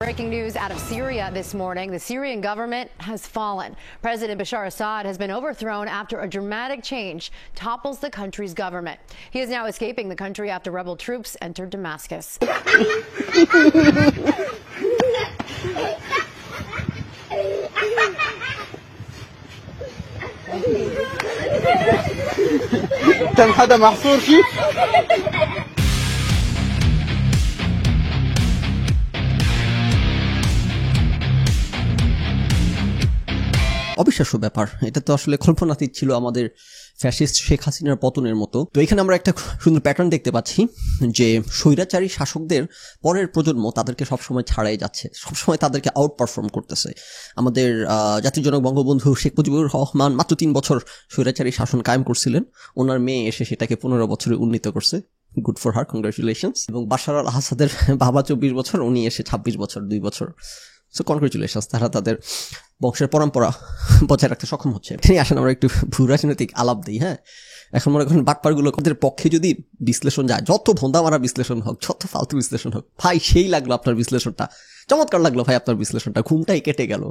Breaking news out of Syria this morning. The Syrian government has fallen. President Bashar Assad has been overthrown after a dramatic change topples the country's government. He is now escaping the country after rebel troops entered Damascus. كان حدا محصور فيه অবিশ্বাস্য ব্যাপার। এটা তো আসলে কল্পনাতীত ছিল আমাদের fascist Sheikh হাসিনার পতনের মতো। তো এখানে আমরা একটা সুন্দর প্যাটার্ন দেখতে পাচ্ছি যে স্বৈরাচারী শাসকদের পরের প্রজন্ম তাদেরকে সবসময় ছাড়াই যাচ্ছে, সবসময় তাদেরকে আউট পারফর্ম করতেছে। আমাদের জাতির জনক বঙ্গবন্ধু শেখ মুজিবুর রহমান মাত্র 3 বছর স্বৈরাচারী শাসন কায়েম করছিলেন, ওনার মেয়ে এসে সেটাকে 15 বছরে উন্নীত করছে। Good for her, congratulations. এবং বাশার আল আসাদের বাবা 24 বছর, উনি এসে 26 বছর, 2 বছর। সো কনগ্রেচুলেশনস, তারা তাদের বংশের পরম্পরা বজায় রাখতে সক্ষম হচ্ছে। ঠিক আসেন আমরা একটু ভূ রাজনৈতিক আলাপ দিই। হ্যাঁ, এখন মনে করেন বাটপারগুলো ওদের পক্ষে যদি বিশ্লেষণ যায়, যত ভোন্দা মারা বিশ্লেষণ হোক, যত ফালতু বিশ্লেষণ হোক, ভাই সেই লাগলো আপনার বিশ্লেষণটা, চমৎকার লাগলো ভাই আপনার বিশ্লেষণটা, ঘুমটাই কেটে গেল।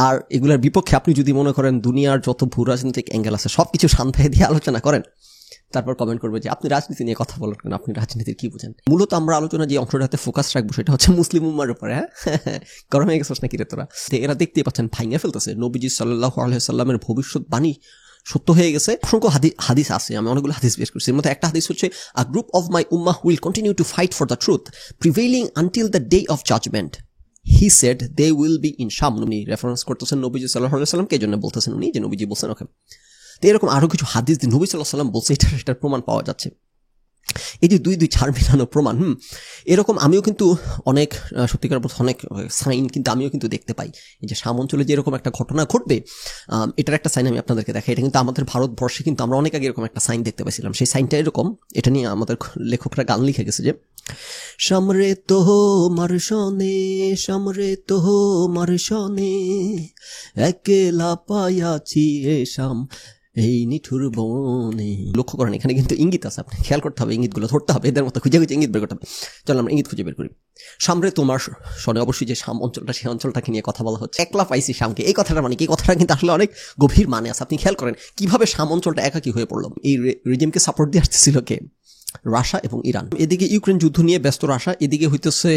আর এগুলোর বিপক্ষে আপনি যদি মনে করেন দুনিয়ার যত ভূ রাজনৈতিক অ্যাঙ্গেল আছে সবকিছু শান্তায় দিয়ে আলোচনা করেন, তারপর কমেন্ট করবে যে আপনি রাজনীতি নিয়ে কথা বলেন কেন, আপনি রাজনীতির কি বুঝেন। মূলত আমরা আলোচনা যে অংশটাতে ফোকাস রাখবো সেটা হচ্ছে মুসলিম উম্মার উপরে। হ্যাঁ, গরম হয়ে গেছিস নাকি রে তোরা? এরা দেখতে পাচ্ছেন ভাঙিয়ে ফেলতেছে নবীজি সাল্লাল্লাহু আলাইহি সাল্লামের ভবিষ্যৎবাণী সত্য হয়ে গেছে। অসংখ্য হাদিস আছে, আমি অনেকগুলো হাদিস বের করছি। এর মধ্যে একটা হাদিস হচ্ছে, আ গ্রুপ অফ মাই উম্মাহ will continue to fight for the truth prevailing until the day of judgment. He said they will be in Sham. উনি রেফারেন্স করতেছেন নবীজি সাল্লাল্লাহু আলাইহি সাল্লামকে, এই জন্য বলতেছেন উনি যে নবীজি বলছেন। ওকে, তো এরকম আরো কিছু হাদিস দিন নবী সাল্লাল্লাহু আলাইহি সাল্লাম বলছে, এটার প্রমাণ পাওয়া যাচ্ছে। এই যে দুই ছাড় মেলানো প্রমাণ, এরকম আমিও কিন্তু অনেক সত্যিকার অনেক সাইন কিন্তু আমিও কিন্তু দেখতে পাই। এই যে শাম অঞ্চলে যে এরকম একটা ঘটনা ঘটবে, এটার একটা সাইন আমি আপনাদেরকে দেখাই। এটা কিন্তু আমাদের ভারতবর্ষে কিন্তু আমরা অনেক আগে এরকম একটা সাইন দেখতে পাইছিলাম। সেই সাইনটা এরকম, এটা নিয়ে আমাদের লেখকরা গান লিখে গেছে যে, সামরে তো মারশনে, সামরে তো মারশনে, একেলা পায়াছি এ শাম এই নিঠুর বনে। লক্ষ্য করেন এখানে কিন্তু ইঙ্গিত আছে, আপনি খেয়াল করতে হবে, ইঙ্গিতগুলো ধরতে হবে, এদের মতো খুঁজে ইঙ্গিত বের করতে হবে। চলো আমরা ইঙ্গিত খুঁজে বের করি। সামরে তোমার শোনে, অবশ্যই যে শাম অঞ্চলটা, সেই অঞ্চলটাকে নিয়ে কথা বলা হচ্ছে। একলা পাইছি শামকে, এই কথাটা মানে কি? এই কথাটা কিন্তু আসলে অনেক গভীর মানে আছে। আপনি খেয়াল করেন কিভাবে শাম অঞ্চলটা একাকী হয়ে পড়লো। এই রিজিমকে সাপোর্ট দিয়ে আসতেছিল কে? রাশিয়া এবং ইরান। এদিকে ইউক্রেন যুদ্ধ নিয়ে ব্যস্ত রাশিয়া, এদিকে হইতেছে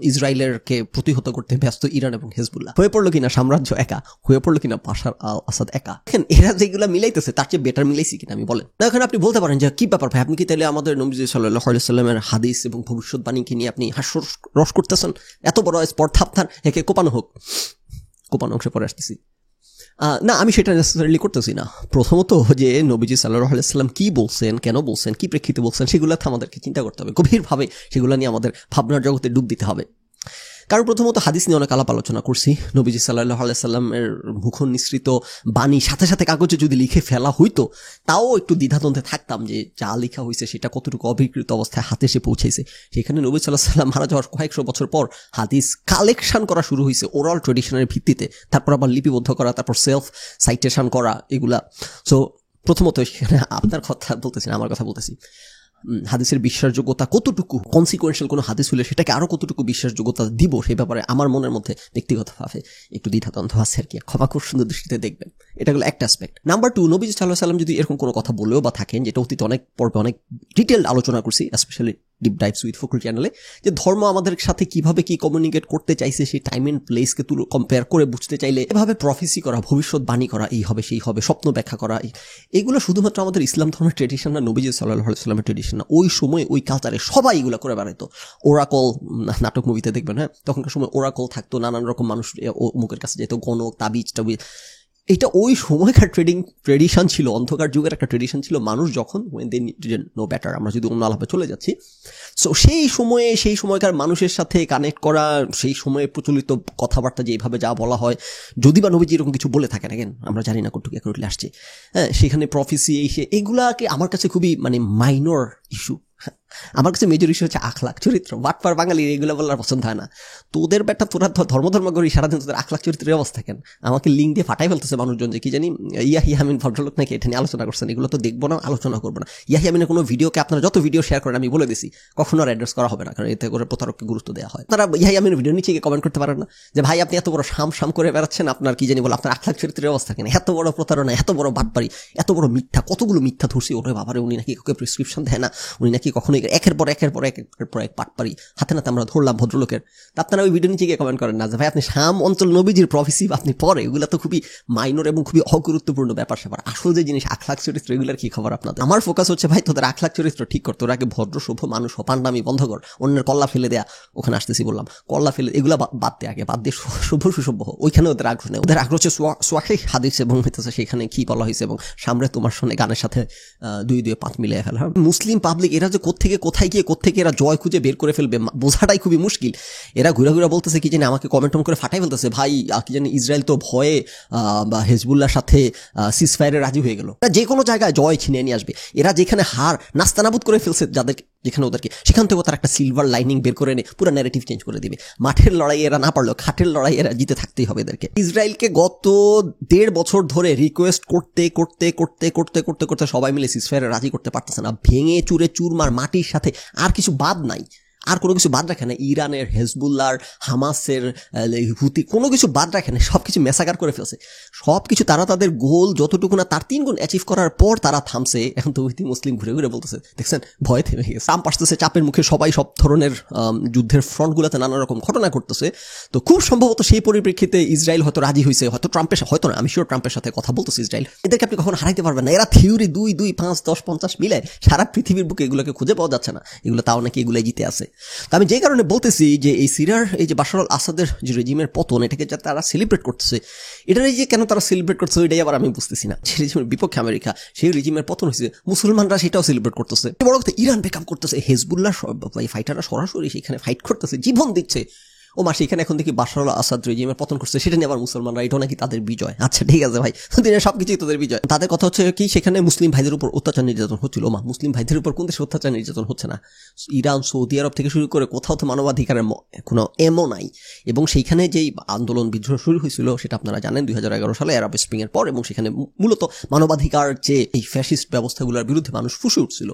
ইসরায়েলেরকে প্রতিহত করতে ব্যস্ত ইরান এবং হেজবুল্লাহ। হয়ে পড়লো কিনা সাম্রাজ্য একা, হয়ে পড়লো কিনা বাশার আল আসাদ একা। দেখেন এরা যেগুলো মিলাইতেছে তার চেয়ে বেটার মিলাইছি কিনা আমি বলেন। এখন আপনি বলতে পারেন যে কি ব্যাপার ভাই, আপনি কি তাহলে আমাদের নবীজি সাল্লাল্লাহু আলাইহি সাল্লামের হাদিস এবং ভবিষ্যৎবাণীকে নিয়ে আপনি হাস্যরস করতেছেন? এত বড় স্পর্ধা আপনার, একে কোপানো হোক। কোপানো অংশে পরে আসতেছি না, আমি সেটা নেসেসারিলি করতেছি না। প্রথমত যে নবীজি সাল্লাল্লাহু আলাইহি সাল্লাম কি বলছেন, কেন বলছেন, কি প্রেক্ষিতে বলছেন, সেগুলো আমাদেরকে চিন্তা করতে হবে গভীরভাবে, সেগুলো নিয়ে আমাদের ভাবনার জগতে ডুব দিতে হবে। কারণ প্রথমত হাদিস নিয়ে অনেক আলাপ আলোচনা করছি। নবীজি সাল্লাল্লাহু আলাইহি সাল্লামের মুখ নিঃসৃত বাণী সাথে সাথে কাগজে যদি লিখে ফেলা হইতো, তাও একটু দ্বিধাদ্বন্দ্বে থাকতাম যে যা লেখা হয়েছে সেটা কতটুকু অবিকৃত অবস্থায় হাতে এসে পৌঁছেছে। সেখানে নবী সাল্লাল্লাহু আলাইহি সাল্লাম মারা যাওয়ার কয়েকশো বছর পর হাদিস কালেকশন করা শুরু হয়েছে ওরাল ট্রেডিশনের ভিত্তিতে, তারপর আবার লিপিবদ্ধ করা, তারপর সেলফ সাইটেশন করা, এগুলা। সো প্রথমত সেখানে আপনার কথা বলতেছি না, আমার কথা বলতেছি। হাদিসের বিশ্বাসযোগ্যতা কতটুকু, কনসিকুয়েন্সিয়াল কোনো হাদিস হলে সেটাকে আরো কতটুকু বিশ্বাসযোগ্যতা দিব, সেই ব্যাপারে আমার মনের মধ্যে ব্যক্তিগতভাবে একটু দ্বিধাদ্বন্দ্ব আছে আর কি। ক্ষমা খুব সুন্দর দৃষ্টিতে দেখবেন, এটা হলো একটা অ্যাসপেক্ট। নাম্বার 2, নবী সাল্লাল্লাহু আলাইহি সাল্লাম যদি এরকম কোনো কথা বলেও বা থাকেন, যেটা অতীতে অনেক পর্বে অনেক ডিটেইলড আলোচনা করছি, স্পেশালি ডিপ ডাইভস উইথ ফখরুল চ্যানেলে, যে ধর্ম আমাদের সাথে কিভাবে কি কমিউনিকেট করতে চাইছে, সেই টাইম এন্ড প্লেসকে কম্পেয়ার করে বুঝতে চাইলে এভাবে প্রফেসি করা, ভবিষ্যৎবাণী করা, এই হবে সেই হবে, স্বপ্ন ব্যাখ্যা করা, এগুলো শুধুমাত্র আমাদের ইসলাম ধর্মের ট্রেডিশন না, নবীজি সাল্লাল্লাহু আলাইহি সাল্লামের ট্রেডিশন না। ওই সময় ওই কালচারে সবাই এগুলো করে বেড়াইতো। ওরাকল নাটক মুভিতে দেখবেন, হ্যাঁ, তখনকার সময় ওরাকল থাকতো, নানান রকম মানুষ মুখের কাছে যেত, গণক, তাবিজ টাবিজ। এটা ওই সময়কার ট্রেডিশন ছিল, অন্ধকার যুগের একটা ট্রেডিশন ছিল। মানুষ যখন নো ব্যাটার, আমরা যদি অন্য আলাপে চলে যাচ্ছি, সো সেই সময়কার মানুষের সাথে কানেক্ট করা, সেই সময়ে প্রচলিত কথাবার্তা যেভাবে যা বলা হয়, যদি বা নবীজি এরকম কিছু বলে থাকেন, আগেন আমরা জানি না কতটুকু অ্যাকুরেটলি আসছে, হ্যাঁ, সেখানে প্রফেসি এগুলাকে আমার কাছে খুবই মাইনর ইস্যু। আমার কাছে মেজর ইস্যু হচ্ছে আখলাক চরিত্র। বাটপার বাঙালি এগুলো বলার পছন্দ হয় না। তোদের ব্যাটা তোরা ধর্ম করি সারাদিন, তোদের আখলাক চরিত্রের অবস্থা কেন? আমাকে লিঙ্ক দিয়ে ফাটাই ফেলতেছে মানুষজন যে কি জানি ইয়াহিয়া আমিন ভদ্রলোক নাকি এটা নিয়ে আলোচনা করছেন। এগুলো তো দেখবো না, আলোচনা করবো না। ইয়াহিয়া আমিনের কোনো ভিডিওকে আপনারা যত ভিডিও শেয়ার করেন আমি বলে দিছি, কখনো কখনো আর অ্যাড্রেস করা হবে না, কারণ এতে করে প্রতারককে গুরুত্ব দেওয়া হয়। তারা ভাই আমি ভিডিও নিচে কমেন্ট করতে পারেন না যে ভাই আপনি এত বড় শাম করে বেড়াচ্ছেন, আপনার কি জানি বলে আপনার আখলাক চরিত্রের অবস্থা কেন, এত বড় প্রতারণা, এত বড় বাটপারি, এত বড় মিথ্যা, কতগুলো মিথ্যা ধরছি। ওরে বাবারে, উনি নাকি কাউকে প্রেসক্রিপশন দেয় না, উনি নাকি কখনো একের পর এক বাটপারি হাতে নাতে আমরা ধরলাম ভদ্রলোকের। তা আপনারা ওই ভিডিও নিচে গিয়ে কমেন্ট করেন না যে ভাই আপনি শাম অঞ্চল নবীজির প্রফেসি আপনি পরে, এগুলো তো খুবই মাইনর এবং খুবই অগুরুত্বপূর্ণ ব্যাপার স্যাপার। আসল যে জিনিস আখলাক চরিত্র, এগুলোর কি খবর আপনাদের? আমার ফোকাস হচ্ছে ভাই তোদের আখলাক চরিত্র ঠিক কর, তোর আগে ভদ্র সভ্য মানুষ পান্ডামি বন্ধ কর, অন্যের কল্লা ফেলে দেয়া, ওখানে আসতেছি বললাম, কল্লা ফেলে এগুলা বাদ দিয়ে আগে বাদ দিয়ে সভ্য সুসভ্য ওইখানে ওদের আগ্রহ নেই। ওদের আগ্রহ হচ্ছে সোয়াহিহ হাদিস এবং হইতেছে সেখানে কি বলা হয়েছে এবং সামনে তোমার সঙ্গে গানের সাথে 2-2-5 মিলিয়ে ফেলা। মুসলিম পাবলিক এরা যে কোত্থেকে কোথায় গিয়ে কোত্থেকে এরা জয় খুঁজে বের করে ফেলবে বোঝাটাই খুবই মুশকিল। এরা ঘুরে ঘুরে বলতেছে কি জানি, আমাকে কমেন্ট করে ফাটাই ফেলতেছে, ভাই কি জানি ইসরায়েল তো ভয়ে বা হেজবুল্লাহর সাথে সিজফায়ারে রাজি হয়ে গেল, যে কোনো জায়গায় জয় ছিনিয়ে নিয়ে আসবে। এরা যেখানে হার নাস্তানাবুদ করে ফেলছে যাদের যেখানে ওদেরকে, সেখান থেকে তারা একটা সিলভার লাইনিং বের করে এনে পুরো ন্যারেটিভ চেঞ্জ করে দিবে। মাঠের লড়াই এরা না পারলেও খাটের লড়াই এরা জিতে থাকতেই হবে এদেরকে। ইসরায়েলকে গত 1.5 বছর ধরে রিকোয়েস্ট করতে করতে করতে করতে করতে করতে সবাই মিলে সিজফায়ারে রাজি করতে পারতেছে না। ভেঙে চুরে চুরমার মাটির সাথে আর কিছু বাদ নাই, আর কোনো কিছু বাদ রাখে না। ইরানের, হেজবুল্লাহর, হামাসের, হুতি কোনো কিছু বাদ রাখে না, সব কিছু মেসাকার করে ফেলছে। সব কিছু তারা তাদের গোল যতটুকু না তার 3 গুণ অ্যাচিভ করার পর তারা থামছে। এখন তো মুসলিম ঘুরে ঘুরে বলতেছে দেখছেন ভয় থেমে গেছে, চাপ আসতেছে, চাপের মুখে সবাই সব ধরনের যুদ্ধের ফ্রন্টগুলোতে নানা রকম ঘটনা করতেছে। তো খুব সম্ভবত সেই পরিপ্রেক্ষিতে ইসরায়েল হয়তো রাজি হয়েছে, হয়তো ট্রাম্পের, হয়তো না, আমি শিওর ট্রাম্পের সাথে কথা বলতেছে ইসরায়েল। এদেরকে আপনি কখনো হারাইতে পারবেন না। এরা থিওরি 2, 5, 10, 50 মিলে সারা পৃথিবীর বুকে এগুলোকে খুঁজে পাওয়া যাচ্ছে না, এগুলো তাও নাকি এগুলো জিতে আছে। তো আমি যেই কারণে বলতেছি যে এই সিরিয়ার এই যে বাশার আল আসাদের যে রেজিমের পতন, এটাকে যা তারা সেলিব্রেট করতেছে, এটার এই যে কেন তারা সেলিব্রেট করতেছে ওইটাই আবার আমি বুঝতেছি না। সেই রেজিমের বিপক্ষে আমেরিকা, সেই রেজিমের পতন হয়েছে, মুসলমানরা সেটাও সেলিব্রেট করতেছে। বড় কথা ইরান বেকআপ করতেছে, হেজবুল্লাহ ফাইটাররা সরাসরি সেখানে ফাইট করতেছে, জীবন দিচ্ছে। ও মা সেখানে এখন দেখি বাশার আল আসাদ রেজিমের পতন করছে, সেটা নিয়ে আবার মুসলমানরা এটাও নাকি তাদের বিজয়। আচ্ছা ঠিক আছে ভাই, দিনের সবকিছুই তোদের বিজয়। তাদের কথা হচ্ছে কি সেখানে মুসলিম ভাইদের উপর অত্যাচার নির্যাতন হচ্ছিল। মা মুসলিম ভাইদের উপর কোন দেশে অত্যাচার নির্যাতন হচ্ছে না? ইরান, সৌদি আরব থেকে শুরু করে কোথাও তো মানবাধিকারের কোনো এমও নাই। এবং সেইখানে যেই আন্দোলন বিদ্রোহ শুরু হয়েছিল সেটা আপনারা জানেন 2011 সালে আরব স্প্রিং এর পর, এবং সেখানে মূলত মানবাধিকার যে এই ফ্যাসিস্ট ব্যবস্থাগুলোর বিরুদ্ধে মানুষ ফুঁসে উঠছিল।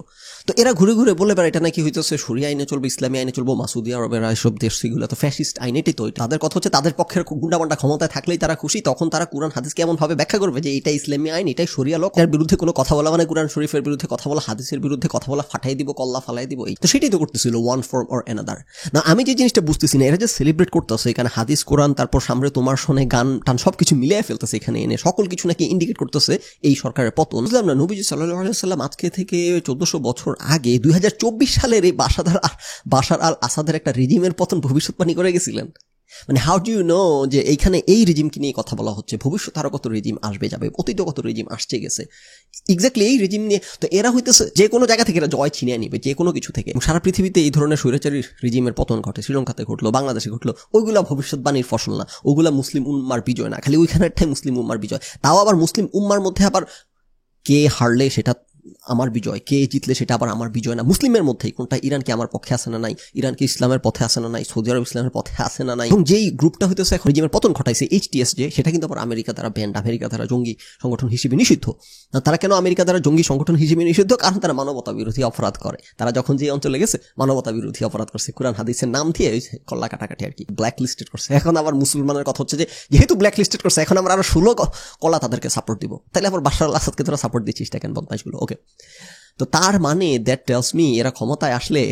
তো এরা ঘুরে ঘুরে বলে বেড়ায় এটা নাকি হইতেছে শরিয়া আইনে চলবে, ইসলামী আইনে চলবো, সৌদি আরবের এইসব দেশ সেগুলো তো ফ্যাসিস্ট আইন, এটাই তো। তাদের কথা হচ্ছে তাদের পক্ষের গুন্ডাবান্ডা ক্ষমতায় থাকলেই তারা খুশি, তখন তারা কুরআন হাদিসকে এমন ভাবে ব্যাখ্যা করবে যে এটা ইসলামী আইন, এটাই শরিয়া ল, এর বিরুদ্ধে কোনো কথা বলা মানে কুরআন শরীফের বিরুদ্ধে কথা বলা, হাদিসের বিরুদ্ধে কথা বলা, ফাটাই দিব, কল্লা ফালাই দিব। এই তো সেটাই তো করতেছিল ওয়ান ফর্ম অর অ্যানাদার। না আমি যে জিনিসটা বুঝতেছি না, এরা যে সেলিব্রেট করতেছে এখানে হাদিস, কোরআন, তারপর সামনে তোমার শোনে গান টান সবকিছু মিলিয়ে ফেলতেছে এখানে এনে, সকল কিছু নাকি ইন্ডিকেট করতেছে এই সরকারের পতন। বুঝলাম না, নবীজি সাল্লাল্লাহু আলাইহি ওয়াসাল্লাম আজকে থেকে 1400 বছর আগে 2024 সালের এই বাশার আল আসাদের একটা রেজিমের পতন ভবিষ্যৎবাণী করে গেছিলেন। মানে হাউ ডু ইউ নো যে এইখানে এই রেজিমকে নিয়ে কথা বলা হচ্ছে, ভবিষ্যৎ আরো কত রেজিম আসবে যাবে, অতীত কত রেজিম আসছে গেছে, এক্স্যাক্টলি এই রেজিম নিয়ে। তো এরা হইতেছে যে কোনো জায়গা থেকে এরা জয় ছিনিয়ে নিবে, যে কোনো কিছু থেকে। সারা পৃথিবীতে এই ধরনের স্বৈরাচারী রেজিমের পতন ঘটে, শ্রীলঙ্কাতে ঘটলো, বাংলাদেশে ঘটলো, ওইগুলা ভবিষ্যৎবাণীর ফসল না, ওগুলা মুসলিম উম্মার বিজয় না, খালি ওইখানেরটাই মুসলিম উম্মার বিজয়। তাও আবার মুসলিম উম্মার মধ্যে আবার কে হারলে সেটা আমার বিজয়, কে জিতলে সেটা আবার আমার বিজয় না, মুসলিমের মধ্যেই কোনটা, ইরান কি আমার পক্ষে আসে না নাই, ইরান কি ইসলামের পথে আসে না নাই, সৌদি আরব ইসলামের পথে আসে না নাই। এবং যেই গ্রুপটা হইতেছে এখন রেজিমের পতন ঘটাইছে HTS, যে সেটা কিন্তু আবার আমেরিকা দ্বারা ব্যান্ড, আমেরিকা দ্বারা জঙ্গি সংগঠন হিসেবে নিষিদ্ধ। তারা কেন আমেরিকা দ্বারা জঙ্গি সংগঠন হিসেবে নিষিদ্ধ? কারণ তারা মানবতা বিরোধী অপরাধ করে। তারা যখন যে অঞ্চলে গেছে মানবতা বিরোধী অপরাধ করছে, কোরআন হাদিসের নাম দিয়ে কল্লা কাটাকাটি আর কি ব্ল্যাক লিস্টেড করছে। এখন আবার মুসলমানের কথা হচ্ছে যে যেহেতু ব্ল্যাক লিস্টেড করছে এখন আমরা আরো 16 কলা তাদেরকে সাপোর্ট দিব, তাহলে আবার বাশার আল আসাদকে তোরা সাপোর্ট দিচ্ছিস কেন বদমাইশগুলো? ওকে, তো তার মানে দ্যাট টেলস মি এরা ক্ষমতায় আসলে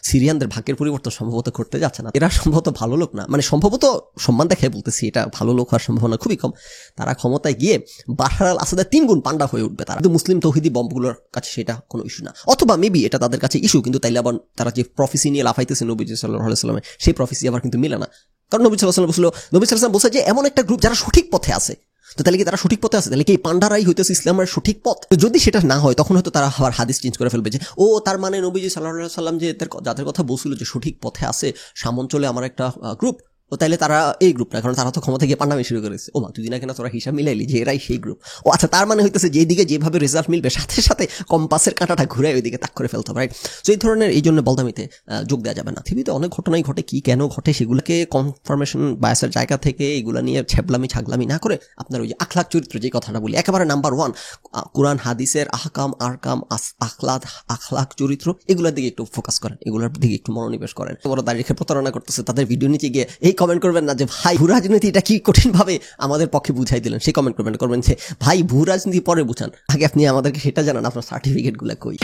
সিরিয়ানদের ভাগ্যের পরিবর্তন সম্ভবত করতে যাচ্ছে না। এরা সম্ভবত ভালো লোক না, মানে সম্ভবত সম্মান দেখায় বলতেছি, এটা ভালো লোক হওয়ার সম্ভাবনা খুবই কম। তারা ক্ষমতায় গিয়ে বাশার আল আসাদের 3 গুণ পান্ডা হয়ে উঠবে। তারা কিন্তু মুসলিম তৌহিদি বম্বগুলোর কাছে সেটা কোনো ইস্যু না, অথবা মেবি এটা তাদের কাছে ইস্যু, কিন্তু তাইলে আবার তারা যে প্রফেসি নিয়ে লাফাইতেছে নবীজি সাল্লাল্লাহু আলাইহি ওয়াসাল্লামের, সেই প্রফেসি আবার কিন্তু মিলে না। কারণ নবী সাল্লাল্লাহু আলাইহি ওয়াসাল্লাম নবী সাল্লাল্লাহু আলাইহি ওয়াসাল্লাম বলছে যে এমন একটা গ্রুপ যারা সঠিক পথে আছে। তো তাহলে কি তারা সঠিক পথে আছে? তাহলে কি এই পান্ডারাই হইতেছে ইসলামের সঠিক পথ? যদি সেটা না হয় তখন হয়তো তারা আবার হাদিস চেঞ্জ করে ফেলবে যে ও তার মানে নবীজি সাল্লাল্লাহু আলাইহি ওয়াসাল্লাম যে যাদের কথা বলছিল যে সঠিক পথে আছে, সামঞ্চলে আমার একটা গ্রুপ, ও তাইলে তারা এই গ্রুপ না, কারণ তারা তো ক্ষমতা গিয়ে পান্নামি শুরু করেছে। ও মা, তুই না কেন তোরা হিসাব মিলাইলি যে এরাই সেই গ্রুপ। ও আচ্ছা, তার মানে হইতেছে যেদিকে যেভাবে রেজাল্ট মিলবে সাথে সাথে কম্পাসের কাঁটাটা ঘুরে ওইদিকে তাক করে ফেলতে হবে, রাইট? সো এই ধরনের এই জন্য বলদামিতে যোগ দেওয়া যাবে না। পৃথিবীতে অনেক ঘটনাই ঘটে, কি কেন ঘটে সেগুলোকে কনফার্মেশন বায়াসের জায়গা থেকে এগুলো নিয়ে ছ্যাবলামি ছাগলামি না করে আপনার ওই যে আখলাক চরিত্র যে কথাটা বলি, একেবারে নাম্বার 1 কোরআন হাদিসের আহকাম আরকাম আখলাক চরিত্র এগুলোর দিকে একটু ফোকাস করেন, এগুলোর দিকে একটু মনোনিবেশ করেন। বড় দাঁড়িয়ে রেখে প্রতারণা করতেছে তাদের ভিডিও নিচে গিয়ে এই কমেন্ট করবেন না যে ভাই ভূ রাজনীতি এটা কি কঠিন ভাবে আমাদের পক্ষে বুঝাই দিলেন, সেই কমেন্ট করবেন যে ভাই ভূ রাজনীতি পরে বুঝান, আগে আপনি আমাদেরকে সেটা জানান আপনার সার্টিফিকেট গুলা কই।